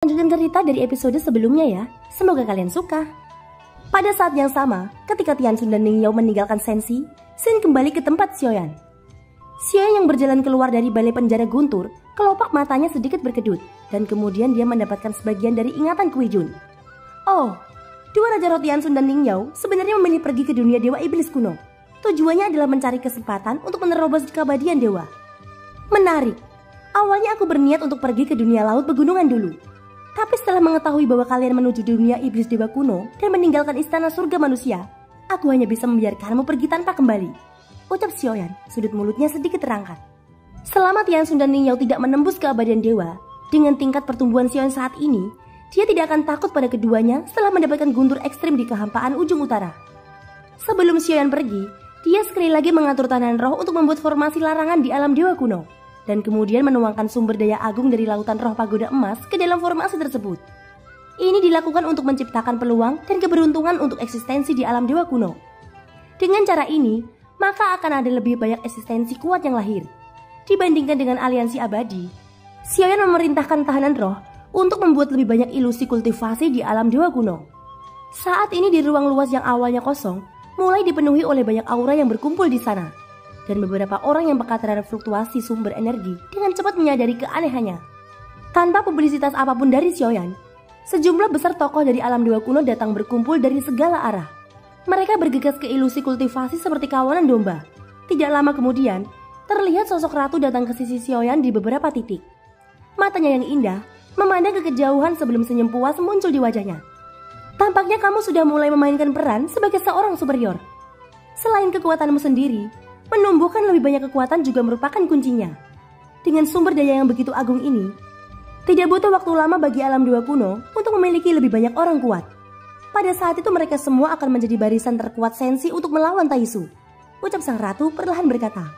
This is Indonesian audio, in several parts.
Lanjutkan cerita dari episode sebelumnya ya. Semoga kalian suka. Pada saat yang sama, ketika Tian Sun dan Ning Yao meninggalkan Sensi, Shin kembali ke tempat Xiaoyan. Xiaoyan yang berjalan keluar dari balai penjara guntur, kelopak matanya sedikit berkedut, dan kemudian dia mendapatkan sebagian dari ingatan Kui Jun. Oh, dua Raja Roh Tian Sun dan Ning Yao sebenarnya memilih pergi ke dunia Dewa Iblis kuno. Tujuannya adalah mencari kesempatan untuk menerobos keabadian dewa. Menarik. Awalnya aku berniat untuk pergi ke dunia laut pegunungan dulu. Tapi setelah mengetahui bahwa kalian menuju dunia iblis dewa kuno dan meninggalkan istana surga manusia, aku hanya bisa membiarkanmu pergi tanpa kembali. Ucap Xiaoyan, sudut mulutnya sedikit terangkat. Selama Tian Sun dan Ning Yao tidak menembus keabadian dewa, dengan tingkat pertumbuhan Xiaoyan saat ini, dia tidak akan takut pada keduanya setelah mendapatkan guntur ekstrim di kehampaan ujung utara. Sebelum Xiaoyan pergi, dia sekali lagi mengatur tanahan roh untuk membuat formasi larangan di alam dewa kuno, dan kemudian menuangkan sumber daya agung dari lautan roh pagoda emas ke dalam formasi tersebut. Ini dilakukan untuk menciptakan peluang dan keberuntungan untuk eksistensi di alam dewa kuno. Dengan cara ini, maka akan ada lebih banyak eksistensi kuat yang lahir. Dibandingkan dengan aliansi abadi, Xiaoyan memerintahkan tahanan roh untuk membuat lebih banyak ilusi kultivasi di alam dewa kuno. Saat ini di ruang luas yang awalnya kosong, mulai dipenuhi oleh banyak aura yang berkumpul di sana. Dan beberapa orang yang peka terhadap fluktuasi sumber energi dengan cepat menyadari keanehannya. Tanpa publisitas apapun dari Xiaoyan, sejumlah besar tokoh dari alam dewa kuno datang berkumpul dari segala arah. Mereka bergegas ke ilusi kultivasi seperti kawanan domba. Tidak lama kemudian, terlihat sosok ratu datang ke sisi Xiaoyan di beberapa titik. Matanya yang indah memandang ke kejauhan sebelum senyum puas muncul di wajahnya. Tampaknya kamu sudah mulai memainkan peran sebagai seorang superior. Selain kekuatanmu sendiri, menumbuhkan lebih banyak kekuatan juga merupakan kuncinya. Dengan sumber daya yang begitu agung ini, tidak butuh waktu lama bagi alam dewa kuno untuk memiliki lebih banyak orang kuat. Pada saat itu mereka semua akan menjadi barisan terkuat Sensi untuk melawan Taisu. Ucap sang ratu perlahan berkata.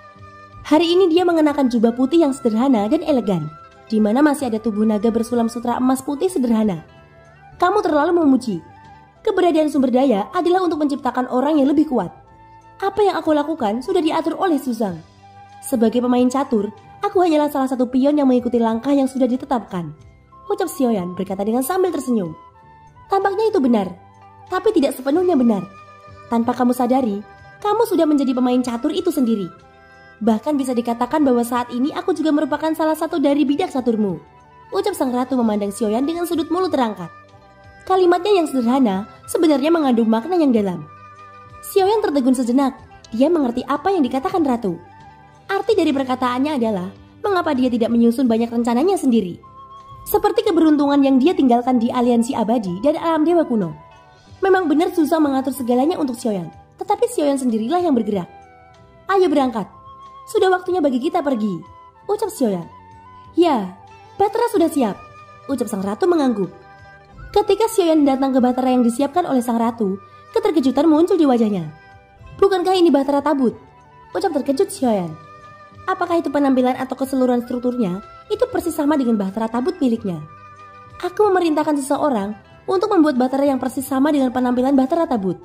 Hari ini dia mengenakan jubah putih yang sederhana dan elegan, di mana masih ada tubuh naga bersulam sutra emas putih sederhana. Kamu terlalu memuji. Keberadaan sumber daya adalah untuk menciptakan orang yang lebih kuat. Apa yang aku lakukan sudah diatur oleh Suzang. Sebagai pemain catur, aku hanyalah salah satu pion yang mengikuti langkah yang sudah ditetapkan. Ucap Xiaoyan berkata dengan sambil tersenyum. Tampaknya itu benar, tapi tidak sepenuhnya benar. Tanpa kamu sadari, kamu sudah menjadi pemain catur itu sendiri. Bahkan bisa dikatakan bahwa saat ini aku juga merupakan salah satu dari bidak caturmu. Ucap sang ratu memandang Xiaoyan dengan sudut mulut terangkat. Kalimatnya yang sederhana sebenarnya mengandung makna yang dalam. Xiaoyan tertegun sejenak. Dia mengerti apa yang dikatakan ratu. Arti dari perkataannya adalah mengapa dia tidak menyusun banyak rencananya sendiri. Seperti keberuntungan yang dia tinggalkan di aliansi abadi dan alam dewa kuno. Memang benar susah mengatur segalanya untuk Xiaoyan, tetapi Xiaoyan sendirilah yang bergerak. Ayo berangkat. Sudah waktunya bagi kita pergi. Ucap Xiaoyan. Ya, Bahtera sudah siap. Ucap sang ratu mengangguk. Ketika Xiaoyan datang ke Bahtera yang disiapkan oleh sang ratu, keterkejutan muncul di wajahnya. Bukankah ini Bahtera Tabut? Ucap terkejut Xiaoyan. Apakah itu penampilan atau keseluruhan strukturnya itu persis sama dengan Bahtera Tabut miliknya? Aku memerintahkan seseorang untuk membuat Bahtera yang persis sama dengan penampilan Bahtera Tabut.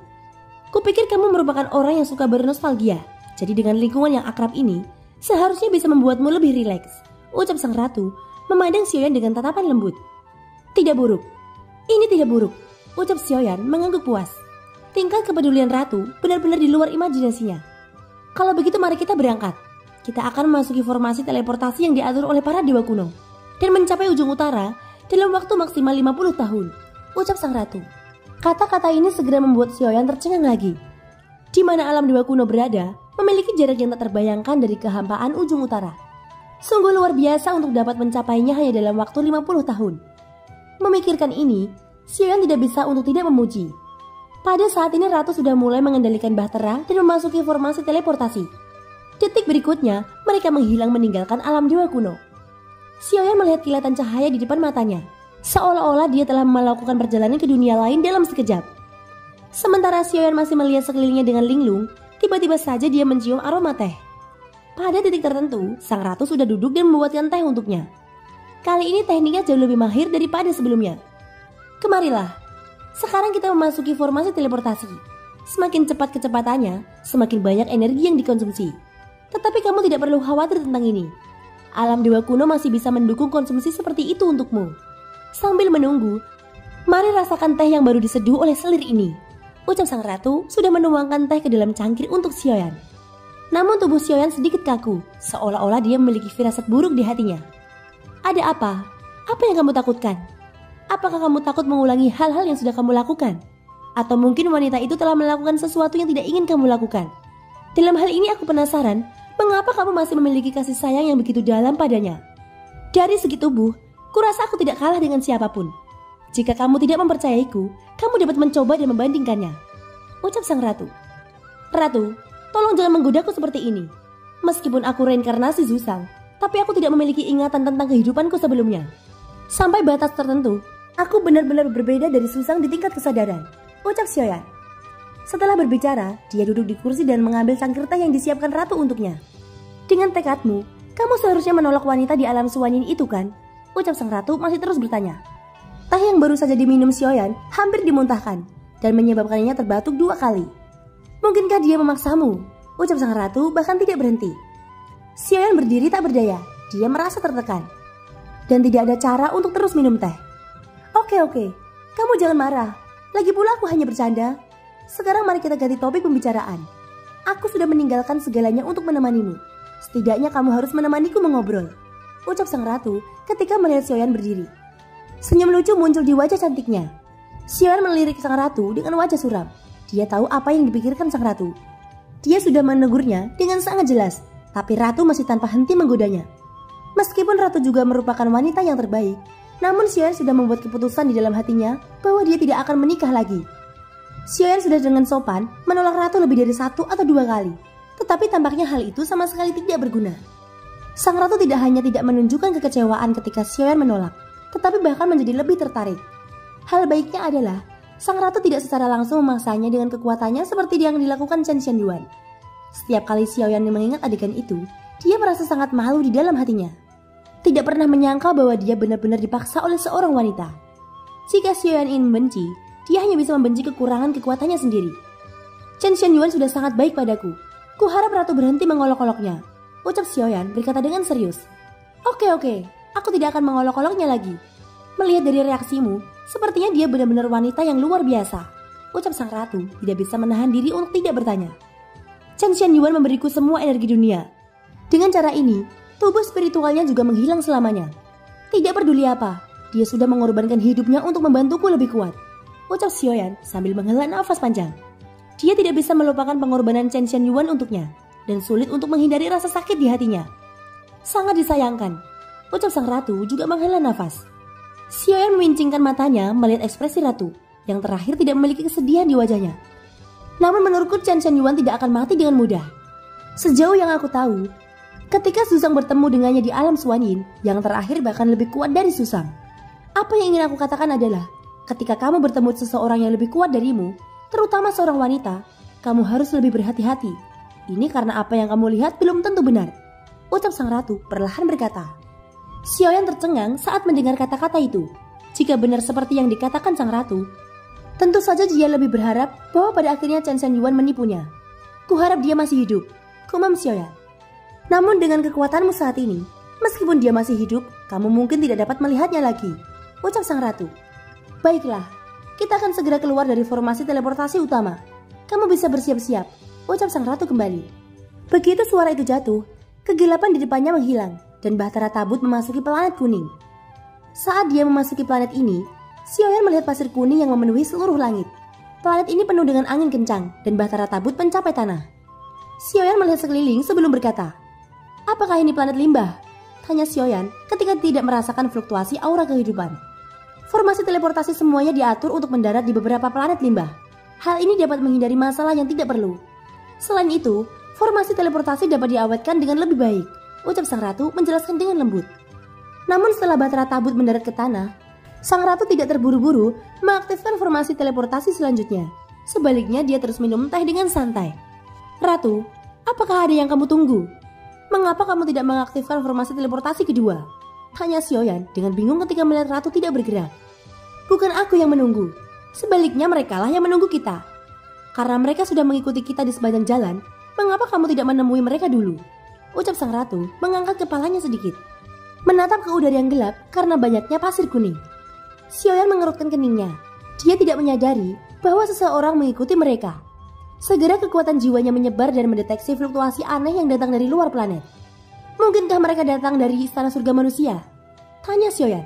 Kupikir kamu merupakan orang yang suka bernostalgia. Jadi dengan lingkungan yang akrab ini, seharusnya bisa membuatmu lebih rileks. Ucap sang ratu memandang Xiaoyan dengan tatapan lembut. Tidak buruk. Ini tidak buruk. Ucap Xiaoyan mengangguk puas. Tingkat kepedulian ratu benar-benar di luar imajinasinya. Kalau begitu mari kita berangkat. Kita akan memasuki formasi teleportasi yang diatur oleh para dewa kuno dan mencapai ujung utara dalam waktu maksimal 50 tahun. Ucap sang ratu. Kata-kata ini segera membuat Xiaoyan tercengang lagi. Di mana alam dewa kuno berada memiliki jarak yang tak terbayangkan dari kehampaan ujung utara. Sungguh luar biasa untuk dapat mencapainya hanya dalam waktu 50 tahun. Memikirkan ini, Xiaoyan tidak bisa untuk tidak memuji. Pada saat ini ratu sudah mulai mengendalikan Bahtera dan memasuki formasi teleportasi. Detik berikutnya, mereka menghilang meninggalkan alam dewa kuno. Xiaoyan melihat kilatan cahaya di depan matanya, seolah-olah dia telah melakukan perjalanan ke dunia lain dalam sekejap. Sementara Xiaoyan masih melihat sekelilingnya dengan linglung, tiba-tiba saja dia mencium aroma teh. Pada titik tertentu, sang ratu sudah duduk dan membuatkan teh untuknya. Kali ini tekniknya jauh lebih mahir daripada sebelumnya. Kemarilah. Sekarang kita memasuki formasi teleportasi. Semakin cepat kecepatannya, semakin banyak energi yang dikonsumsi. Tetapi kamu tidak perlu khawatir tentang ini. Alam dewa kuno masih bisa mendukung konsumsi seperti itu untukmu. Sambil menunggu, mari rasakan teh yang baru diseduh oleh selir ini. Ucap sang ratu sudah menuangkan teh ke dalam cangkir untuk Xiaoyan. Namun tubuh Xiaoyan sedikit kaku, seolah-olah dia memiliki firasat buruk di hatinya. Ada apa? Apa yang kamu takutkan? Apakah kamu takut mengulangi hal-hal yang sudah kamu lakukan? Atau mungkin wanita itu telah melakukan sesuatu yang tidak ingin kamu lakukan? Dalam hal ini aku penasaran, mengapa kamu masih memiliki kasih sayang yang begitu dalam padanya? Dari segi tubuh, kurasa aku tidak kalah dengan siapapun. Jika kamu tidak mempercayaiku, kamu dapat mencoba dan membandingkannya. Ucap sang ratu. Ratu, tolong jangan menggodaku seperti ini. Meskipun aku reinkarnasi Zuzang, tapi aku tidak memiliki ingatan tentang kehidupanku sebelumnya. Sampai batas tertentu, aku benar-benar berbeda dari Zuzang di tingkat kesadaran. Ucap Xiaoyan. Setelah berbicara, dia duduk di kursi dan mengambil cangkir teh yang disiapkan ratu untuknya. Dengan tekadmu, kamu seharusnya menolak wanita di alam Suanin itu kan? Ucap sang ratu masih terus bertanya. Teh yang baru saja diminum Xiaoyan hampir dimuntahkan dan menyebabkannya terbatuk 2 kali. Mungkinkah dia memaksamu? Ucap sang ratu bahkan tidak berhenti. Xiaoyan berdiri tak berdaya, dia merasa tertekan. Dan tidak ada cara untuk terus minum teh. Oke, kamu jangan marah. Lagi pula aku hanya bercanda. Sekarang mari kita ganti topik pembicaraan. Aku sudah meninggalkan segalanya untuk menemanimu. Setidaknya kamu harus menemaniku mengobrol. Ucap sang ratu ketika melihat Xiaoyan berdiri. Senyum lucu muncul di wajah cantiknya. Xiaoyan melirik sang ratu dengan wajah suram. Dia tahu apa yang dipikirkan sang ratu. Dia sudah menegurnya dengan sangat jelas, tapi ratu masih tanpa henti menggodanya. Meskipun ratu juga merupakan wanita yang terbaik, namun Xiaoyan sudah membuat keputusan di dalam hatinya bahwa dia tidak akan menikah lagi. Xiaoyan sudah dengan sopan menolak ratu lebih dari 1 atau 2 kali, tetapi tampaknya hal itu sama sekali tidak berguna. Sang ratu tidak hanya tidak menunjukkan kekecewaan ketika Xiaoyan menolak, tetapi bahkan menjadi lebih tertarik. Hal baiknya adalah sang ratu tidak secara langsung memaksanya dengan kekuatannya seperti yang dilakukan Chen Xianyuan. Setiap kali Xiaoyan mengingat adegan itu, dia merasa sangat malu di dalam hatinya. Tidak pernah menyangka bahwa dia benar-benar dipaksa oleh seorang wanita. Jika Xiaoyan ingin membenci, dia hanya bisa membenci kekurangan kekuatannya sendiri. Chen Xianyuan sudah sangat baik padaku. Kuharap ratu berhenti mengolok-oloknya. Ucap Xiaoyan berkata dengan serius. Oke, aku tidak akan mengolok-oloknya lagi. Melihat dari reaksimu, sepertinya dia benar-benar wanita yang luar biasa. Ucap sang ratu tidak bisa menahan diri untuk tidak bertanya. Chen Xianyuan memberiku semua energi dunia. Dengan cara ini, tubuh spiritualnya juga menghilang selamanya. Tidak peduli apa, dia sudah mengorbankan hidupnya untuk membantuku lebih kuat. Ucap Xiaoyan sambil menghela nafas panjang. Dia tidak bisa melupakan pengorbanan Chen Xianyuan untuknya dan sulit untuk menghindari rasa sakit di hatinya. Sangat disayangkan. Ucap sang ratu juga menghela nafas. Xiaoyan memincingkan matanya melihat ekspresi ratu yang terakhir tidak memiliki kesedihan di wajahnya. Namun menurutku Chen Xianyuan tidak akan mati dengan mudah. Sejauh yang aku tahu, ketika Zuzang bertemu dengannya di alam Suanin, yang terakhir bahkan lebih kuat dari Zuzang. Apa yang ingin aku katakan adalah, ketika kamu bertemu seseorang yang lebih kuat darimu, terutama seorang wanita, kamu harus lebih berhati-hati. Ini karena apa yang kamu lihat belum tentu benar. Ucap sang ratu perlahan berkata. Xiaoyan tercengang saat mendengar kata-kata itu. Jika benar seperti yang dikatakan sang ratu, tentu saja dia lebih berharap bahwa pada akhirnya Chen Xianyuan menipunya. Kuharap dia masih hidup, kumam Xiaoyan. Namun dengan kekuatanmu saat ini, meskipun dia masih hidup, kamu mungkin tidak dapat melihatnya lagi. Ucap sang ratu. Baiklah, kita akan segera keluar dari formasi teleportasi utama. Kamu bisa bersiap-siap, ucap sang ratu kembali. Begitu suara itu jatuh, kegelapan di depannya menghilang dan Bahtara Tabut memasuki planet kuning. Saat dia memasuki planet ini, Xiaoyan melihat pasir kuning yang memenuhi seluruh langit. Planet ini penuh dengan angin kencang dan Bahtara Tabut mencapai tanah. Xiaoyan melihat sekeliling sebelum berkata, "Apakah ini planet limbah?" Tanya Xiaoyan ketika tidak merasakan fluktuasi aura kehidupan. Formasi teleportasi semuanya diatur untuk mendarat di beberapa planet limbah. Hal ini dapat menghindari masalah yang tidak perlu. Selain itu, formasi teleportasi dapat diawetkan dengan lebih baik, ucap sang ratu menjelaskan dengan lembut. Namun setelah Bahtara Tabut mendarat ke tanah, sang ratu tidak terburu-buru mengaktifkan formasi teleportasi selanjutnya. Sebaliknya dia terus minum teh dengan santai. Ratu, apakah ada yang kamu tunggu? Mengapa kamu tidak mengaktifkan formasi teleportasi kedua? Tanya Xiaoyan dengan bingung ketika melihat ratu tidak bergerak. Bukan aku yang menunggu, sebaliknya merekalah yang menunggu kita. Karena mereka sudah mengikuti kita di sepanjang jalan, mengapa kamu tidak menemui mereka dulu? Ucap sang ratu mengangkat kepalanya sedikit, menatap ke udara yang gelap karena banyaknya pasir kuning. Xiaoyan mengerutkan keningnya. Dia tidak menyadari bahwa seseorang mengikuti mereka. Segera kekuatan jiwanya menyebar dan mendeteksi fluktuasi aneh yang datang dari luar planet. Mungkinkah mereka datang dari istana surga manusia? Tanya Xiaoyan.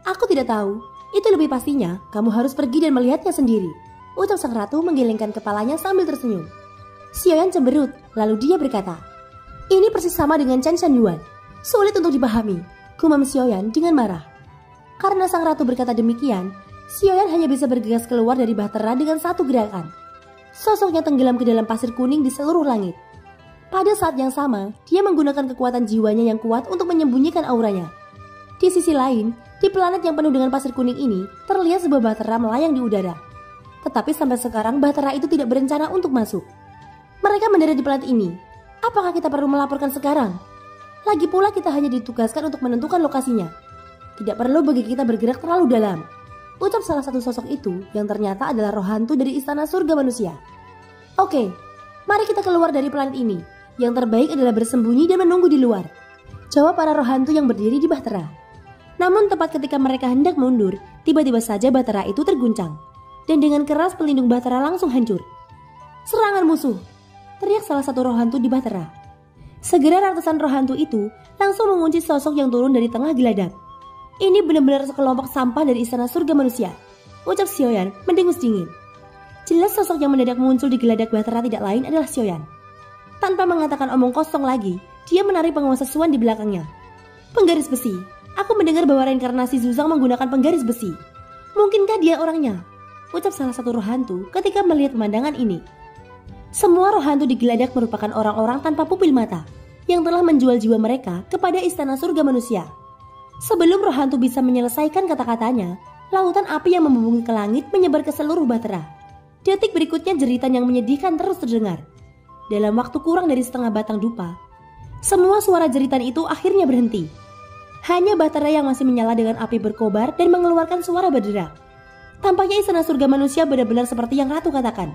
Aku tidak tahu. Itu lebih pastinya kamu harus pergi dan melihatnya sendiri. Ucap sang ratu menggelengkan kepalanya sambil tersenyum. Xiaoyan cemberut, lalu dia berkata, ini persis sama dengan Chen Shan-yuan. Sulit untuk dipahami, gumam Xiaoyan dengan marah. Karena sang ratu berkata demikian, Xiaoyan hanya bisa bergegas keluar dari bahtera dengan satu gerakan. Sosoknya tenggelam ke dalam pasir kuning di seluruh langit. Pada saat yang sama, dia menggunakan kekuatan jiwanya yang kuat untuk menyembunyikan auranya. Di sisi lain, di planet yang penuh dengan pasir kuning ini, terlihat sebuah bahtera melayang di udara. Tetapi sampai sekarang bahtera itu tidak berencana untuk masuk. Mereka mendarat di planet ini. Apakah kita perlu melaporkan sekarang? Lagi pula kita hanya ditugaskan untuk menentukan lokasinya. Tidak perlu bagi kita bergerak terlalu dalam. Ucap salah satu sosok itu yang ternyata adalah roh hantu dari istana surga manusia. Oke, mari kita keluar dari planet ini. Yang terbaik adalah bersembunyi dan menunggu di luar. Jawab para roh hantu yang berdiri di bahtera. Namun tepat ketika mereka hendak mundur, tiba-tiba saja bahtera itu terguncang. Dan dengan keras pelindung bahtera langsung hancur. Serangan musuh! Teriak salah satu roh hantu di bahtera. Segera ratusan roh hantu itu langsung mengunci sosok yang turun dari tengah geladak. Ini benar-benar sekelompok sampah dari istana surga manusia. Ucap Xiaoyan mendengus dingin. Jelas sosok yang mendadak muncul di geladak bahtera tidak lain adalah Xiaoyan. Tanpa mengatakan omong kosong lagi, dia menarik penguasa Suan di belakangnya. Penggaris besi. Aku mendengar bahwa reinkarnasi Zuzang menggunakan penggaris besi. Mungkinkah dia orangnya? Ucap salah satu roh hantu ketika melihat pemandangan ini. Semua roh hantu di geladak merupakan orang-orang tanpa pupil mata yang telah menjual jiwa mereka kepada istana surga manusia. Sebelum roh hantu bisa menyelesaikan kata-katanya, lautan api yang membumbung ke langit menyebar ke seluruh bahtera. Detik berikutnya jeritan yang menyedihkan terus terdengar. Dalam waktu kurang dari setengah batang dupa, semua suara jeritan itu akhirnya berhenti. Hanya bahtera yang masih menyala dengan api berkobar dan mengeluarkan suara berderak. Tampaknya istana surga manusia benar-benar seperti yang ratu katakan.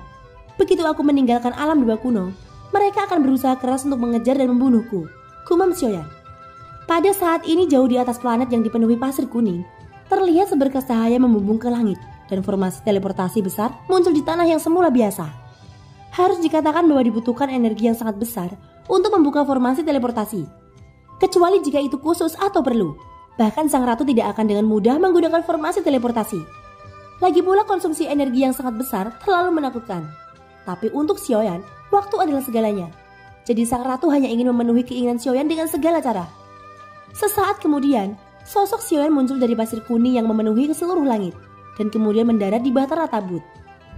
Begitu aku meninggalkan alam dewa kuno, mereka akan berusaha keras untuk mengejar dan membunuhku, gumam Xiaoyan. Pada saat ini jauh di atas planet yang dipenuhi pasir kuning, terlihat seberkas cahaya membumbung ke langit dan formasi teleportasi besar muncul di tanah yang semula biasa. Harus dikatakan bahwa dibutuhkan energi yang sangat besar untuk membuka formasi teleportasi. Kecuali jika itu khusus atau perlu. Bahkan sang ratu tidak akan dengan mudah menggunakan formasi teleportasi. Lagi pula konsumsi energi yang sangat besar terlalu menakutkan. Tapi untuk Xiaoyan, waktu adalah segalanya. Jadi sang ratu hanya ingin memenuhi keinginan Xiaoyan dengan segala cara. Sesaat kemudian, sosok Xiaoyan muncul dari pasir kuning yang memenuhi ke seluruh langit dan kemudian mendarat di bahtera tabut.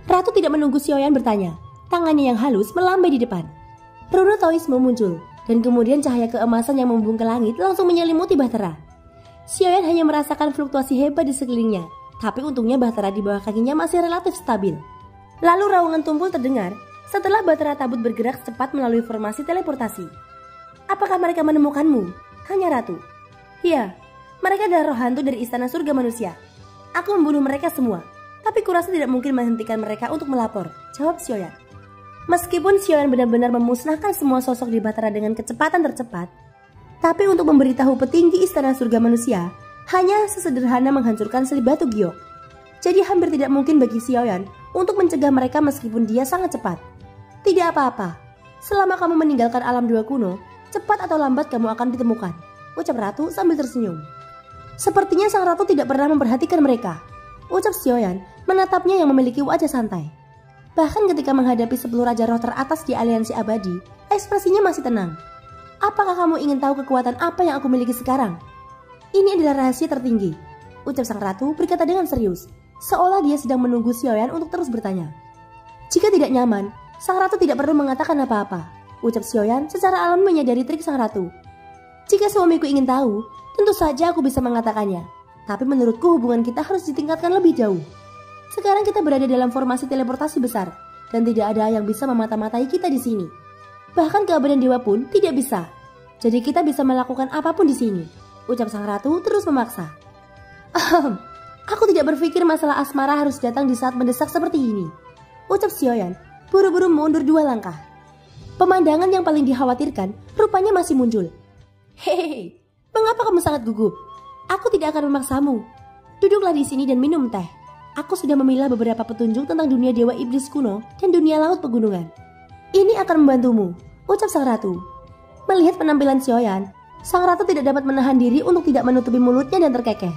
Ratu tidak menunggu Xiaoyan bertanya. Tangannya yang halus melambai di depan. Rune Taoisme muncul dan kemudian cahaya keemasan yang membumbung ke langit langsung menyelimuti bahtera. Xiaoyan hanya merasakan fluktuasi hebat di sekelilingnya, tapi untungnya bahtera di bawah kakinya masih relatif stabil. Lalu raungan tumpul terdengar setelah bahtera tabut bergerak cepat melalui formasi teleportasi. Apakah mereka menemukanmu? Tanya Ratu. Iya, mereka adalah roh hantu dari istana surga manusia. Aku membunuh mereka semua, tapi kurasa tidak mungkin menghentikan mereka untuk melapor, jawab Xiaoyan. Meskipun Xiaoyan benar-benar memusnahkan semua sosok di bahtera dengan kecepatan tercepat, tapi untuk memberitahu petinggi istana surga manusia, hanya sesederhana menghancurkan seli batu giok. Jadi hampir tidak mungkin bagi Xiaoyan untuk mencegah mereka meskipun dia sangat cepat. Tidak apa-apa, selama kamu meninggalkan alam dewa kuno, cepat atau lambat kamu akan ditemukan, ucap Ratu sambil tersenyum. Sepertinya sang ratu tidak pernah memperhatikan mereka, ucap Xiaoyan menatapnya yang memiliki wajah santai. Bahkan ketika menghadapi 10 raja roh teratas di aliansi abadi, ekspresinya masih tenang. Apakah kamu ingin tahu kekuatan apa yang aku miliki sekarang? Ini adalah rahasia tertinggi, ucap sang ratu berkata dengan serius, seolah dia sedang menunggu Xiaoyan untuk terus bertanya. Jika tidak nyaman, sang ratu tidak perlu mengatakan apa-apa, ucap Xiaoyan secara alami menyadari trik sang ratu. Jika suamiku ingin tahu, tentu saja aku bisa mengatakannya. Tapi menurutku hubungan kita harus ditingkatkan lebih jauh. Sekarang kita berada dalam formasi teleportasi besar, dan tidak ada yang bisa memata-matai kita di sini. Bahkan keabadian dewa pun tidak bisa. Jadi kita bisa melakukan apapun di sini, ucap sang ratu terus memaksa. Aku tidak berpikir masalah asmara harus datang di saat mendesak seperti ini, ucap Xiaoyan, buru-buru mundur 2 langkah. Pemandangan yang paling dikhawatirkan rupanya masih muncul. Hehehe, mengapa kamu sangat gugup? Aku tidak akan memaksamu. Duduklah di sini dan minum teh. Aku sudah memilah beberapa petunjuk tentang dunia dewa iblis kuno dan dunia laut pegunungan. Ini akan membantumu, ucap sang ratu. Melihat penampilan Xiaoyan, sang ratu tidak dapat menahan diri untuk tidak menutupi mulutnya dan terkekeh.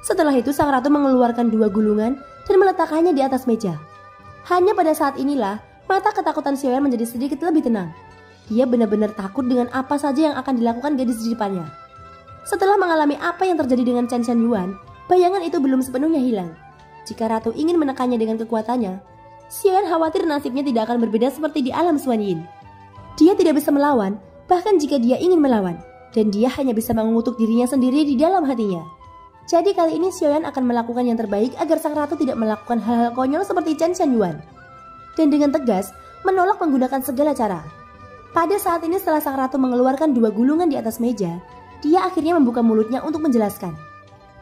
Setelah itu sang ratu mengeluarkan 2 gulungan dan meletakkannya di atas meja. Hanya pada saat inilah mata ketakutan Xiaoyan menjadi sedikit lebih tenang. Dia benar-benar takut dengan apa saja yang akan dilakukan gadis di depannya. Setelah mengalami apa yang terjadi dengan Chen Yuan, bayangan itu belum sepenuhnya hilang. Jika ratu ingin menekannya dengan kekuatannya, Xiaoyan khawatir nasibnya tidak akan berbeda seperti di alam Xuan Yin. Dia tidak bisa melawan, bahkan jika dia ingin melawan, dan dia hanya bisa mengutuk dirinya sendiri di dalam hatinya. Jadi kali ini Xiaoyan akan melakukan yang terbaik agar sang ratu tidak melakukan hal-hal konyol seperti Chen Yuan. Dan dengan tegas, menolak menggunakan segala cara. Pada saat ini setelah sang ratu mengeluarkan 2 gulungan di atas meja, dia akhirnya membuka mulutnya untuk menjelaskan.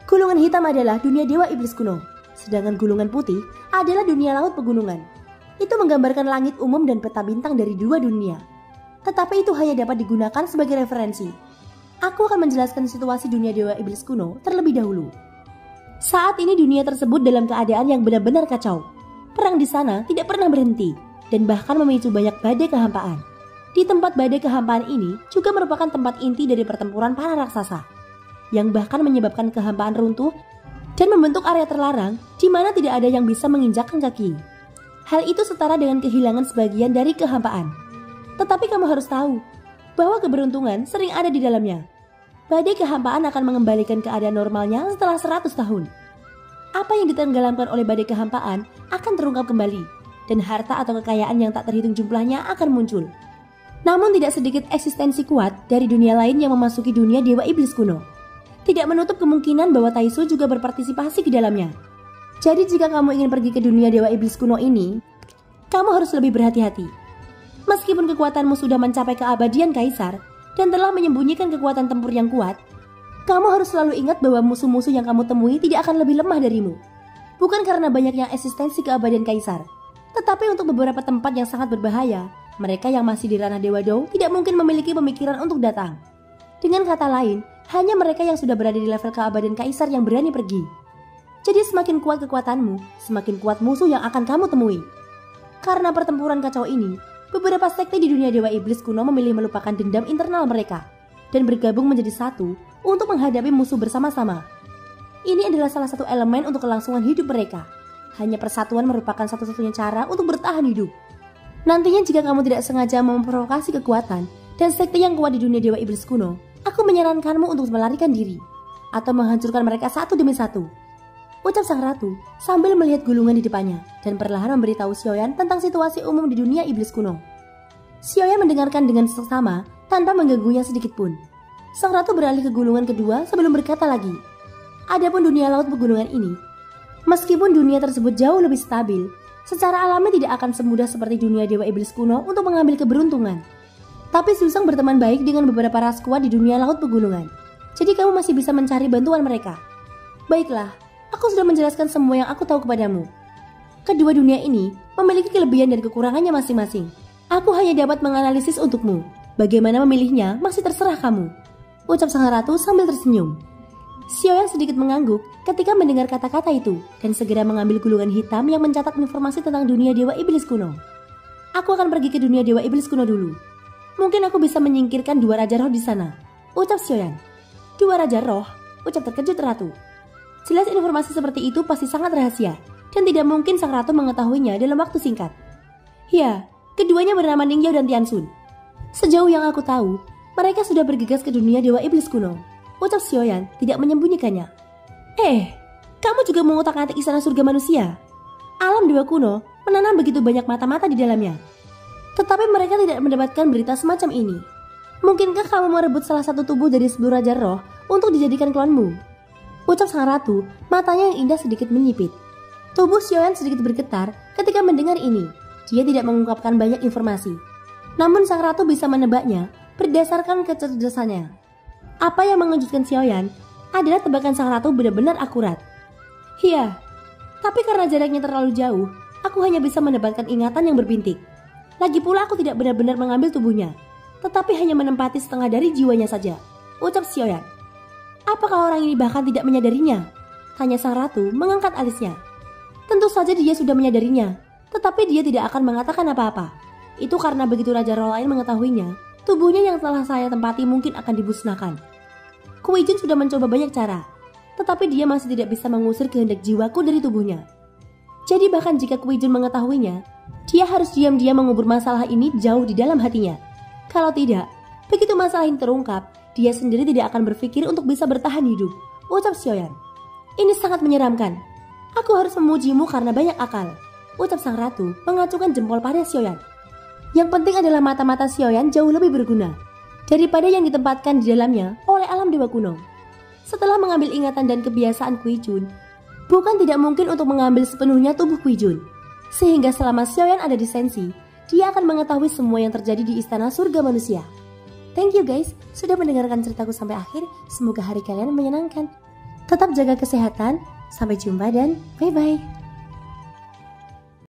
Gulungan hitam adalah dunia dewa iblis kuno, sedangkan gulungan putih adalah dunia laut pegunungan. Itu menggambarkan langit umum dan peta bintang dari 2 dunia. Tetapi itu hanya dapat digunakan sebagai referensi. Aku akan menjelaskan situasi dunia dewa iblis kuno terlebih dahulu. Saat ini dunia tersebut dalam keadaan yang benar-benar kacau. Perang di sana tidak pernah berhenti dan bahkan memicu banyak badai kehampaan. Di tempat badai kehampaan ini juga merupakan tempat inti dari pertempuran para raksasa, yang bahkan menyebabkan kehampaan runtuh dan membentuk area terlarang di mana tidak ada yang bisa menginjakkan kaki. Hal itu setara dengan kehilangan sebagian dari kehampaan. Tetapi kamu harus tahu bahwa keberuntungan sering ada di dalamnya. Badai kehampaan akan mengembalikan keadaan normalnya setelah 100 tahun. Apa yang ditenggelamkan oleh badai kehampaan akan terungkap kembali, dan harta atau kekayaan yang tak terhitung jumlahnya akan muncul. Namun tidak sedikit eksistensi kuat dari dunia lain yang memasuki dunia dewa iblis kuno. Tidak menutup kemungkinan bahwa Taisu juga berpartisipasi di dalamnya. Jadi jika kamu ingin pergi ke dunia dewa iblis kuno ini, kamu harus lebih berhati-hati. Meskipun kekuatanmu sudah mencapai keabadian kaisar dan telah menyembunyikan kekuatan tempur yang kuat, kamu harus selalu ingat bahwa musuh-musuh yang kamu temui tidak akan lebih lemah darimu. Bukan karena banyaknya eksistensi keabadian kaisar, tetapi untuk beberapa tempat yang sangat berbahaya, mereka yang masih di ranah Dewa Dou tidak mungkin memiliki pemikiran untuk datang. Dengan kata lain, hanya mereka yang sudah berada di level keabadian kaisar yang berani pergi. Jadi semakin kuat kekuatanmu, semakin kuat musuh yang akan kamu temui. Karena pertempuran kacau ini, beberapa sekte di dunia dewa iblis kuno memilih melupakan dendam internal mereka dan bergabung menjadi satu untuk menghadapi musuh bersama-sama. Ini adalah salah satu elemen untuk kelangsungan hidup mereka. Hanya persatuan merupakan satu-satunya cara untuk bertahan hidup. Nantinya jika kamu tidak sengaja memprovokasi kekuatan dan sekte yang kuat di dunia dewa iblis kuno, aku menyarankanmu untuk melarikan diri atau menghancurkan mereka satu demi satu, ucap sang ratu sambil melihat gulungan di depannya dan perlahan memberitahu Xiaoyan tentang situasi umum di dunia iblis kuno. Xiaoyan mendengarkan dengan seksama tanpa mengganggunya sedikit pun. Sang ratu beralih ke gulungan kedua sebelum berkata lagi, adapun dunia laut pegunungan ini, meskipun dunia tersebut jauh lebih stabil, secara alami tidak akan semudah seperti dunia dewa iblis kuno untuk mengambil keberuntungan. Tapi Susang berteman baik dengan beberapa ras kuat di dunia laut pegunungan. Jadi kamu masih bisa mencari bantuan mereka. Baiklah, aku sudah menjelaskan semua yang aku tahu kepadamu. Kedua dunia ini memiliki kelebihan dan kekurangannya masing-masing. Aku hanya dapat menganalisis untukmu. Bagaimana memilihnya masih terserah kamu, ucap sang ratu sambil tersenyum. Xiaoyan sedikit mengangguk ketika mendengar kata-kata itu dan segera mengambil gulungan hitam yang mencatat informasi tentang dunia dewa iblis kuno. Aku akan pergi ke dunia dewa iblis kuno dulu. Mungkin aku bisa menyingkirkan 2 raja roh di sana, ucap Xiaoyan. 2 raja roh, ucap terkejut ratu. Jelas informasi seperti itu pasti sangat rahasia dan tidak mungkin sang ratu mengetahuinya dalam waktu singkat. Ya, keduanya bernama Ning Yao dan Tian Xun. Sejauh yang aku tahu, mereka sudah bergegas ke dunia dewa iblis kuno, ucap Xiaoyan tidak menyembunyikannya. Kamu juga mengutak-atik istana surga manusia. Alam dewa kuno menanam begitu banyak mata-mata di dalamnya. Tetapi mereka tidak mendapatkan berita semacam ini. Mungkinkah kamu merebut salah satu tubuh dari 10 raja roh untuk dijadikan klonmu? Ucap sang ratu, matanya yang indah sedikit menyipit. Tubuh Xiaoyan sedikit bergetar ketika mendengar ini. Dia tidak mengungkapkan banyak informasi. Namun sang ratu bisa menebaknya berdasarkan kecerdasannya. Apa yang mengejutkan Xiaoyan adalah tebakan sang ratu benar-benar akurat. Iya, tapi karena jaraknya terlalu jauh, aku hanya bisa mendapatkan ingatan yang berbintik. Lagi pula aku tidak benar-benar mengambil tubuhnya, tetapi hanya menempati setengah dari jiwanya saja, ucap Xiaoyan. Apakah orang ini bahkan tidak menyadarinya? Tanya sang ratu mengangkat alisnya. Tentu saja dia sudah menyadarinya, tetapi dia tidak akan mengatakan apa-apa. Itu karena begitu Raja Rolain mengetahuinya, tubuhnya yang telah saya tempati mungkin akan dimusnahkan. Kwee Jun sudah mencoba banyak cara, tetapi dia masih tidak bisa mengusir kehendak jiwaku dari tubuhnya. Jadi bahkan jika Kwee Jun mengetahuinya, dia harus diam-diam mengubur masalah ini jauh di dalam hatinya. Kalau tidak, begitu masalah ini terungkap, dia sendiri tidak akan berpikir untuk bisa bertahan hidup, ucap Xiaoyan. Ini sangat menyeramkan. Aku harus memujimu karena banyak akal, ucap sang ratu mengacungkan jempol pada Xiaoyan. Yang penting adalah mata-mata Xiaoyan jauh lebih berguna daripada yang ditempatkan di dalamnya oleh alam dewa kuno. Setelah mengambil ingatan dan kebiasaan Kwee Jun, bukan tidak mungkin untuk mengambil sepenuhnya tubuh Kwee Jun. Sehingga selama Xiaoyan ada di Sensi, dia akan mengetahui semua yang terjadi di istana surga manusia. Thank you guys, sudah mendengarkan ceritaku sampai akhir. Semoga hari kalian menyenangkan. Tetap jaga kesehatan, sampai jumpa dan bye-bye.